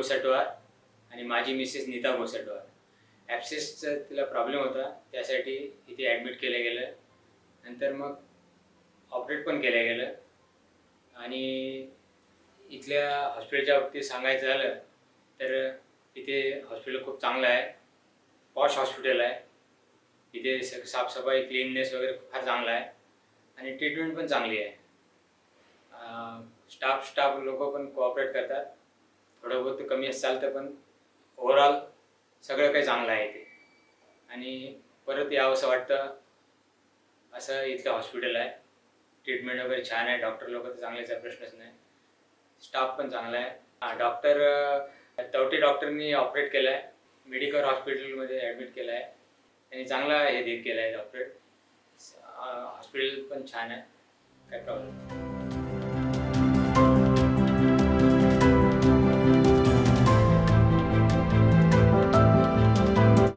घोसटवार आणि माझी मिसेस नीता घोसटवार. ॲप्सेसचा तिला प्रॉब्लेम होता, त्यासाठी इथे ॲडमिट केलं गेलं. नंतर मग ऑपरेट पण केलं गेलं आणि इथल्या हॉस्पिटलच्या बाबतीत सांगायचं झालं तर इथे हॉस्पिटल खूप चांगलं आहे. पॉश हॉस्पिटल आहे. इथे साफसफाई, क्लीननेस वगैरे फार चांगला आहे आणि ट्रीटमेंट पण चांगली आहे. स्टाफ लोकं पण कोऑपरेट करतात. थोडं बहुत कमी चालतं, पण ओव्हरऑल सगळं काही चांगलं आहे इथे आणि परत यावंसं वाटतं असं इथलं हॉस्पिटल आहे. ट्रीटमेंट वगैरे छान आहे. डॉक्टर लोकं तर चांगलेच आहे, प्रश्नच नाही. स्टाफ पण चांगला आहे. डॉक्टर तवटे डॉक्टरनी ऑपरेट केलं आहे. मेडिकल हॉस्पिटलमध्ये ॲडमिट केलं आहे. त्यांनी चांगला केलं आहे ऑपरेट. हॉस्पिटल पण छान आहे. काही प्रॉब्लेम नाही.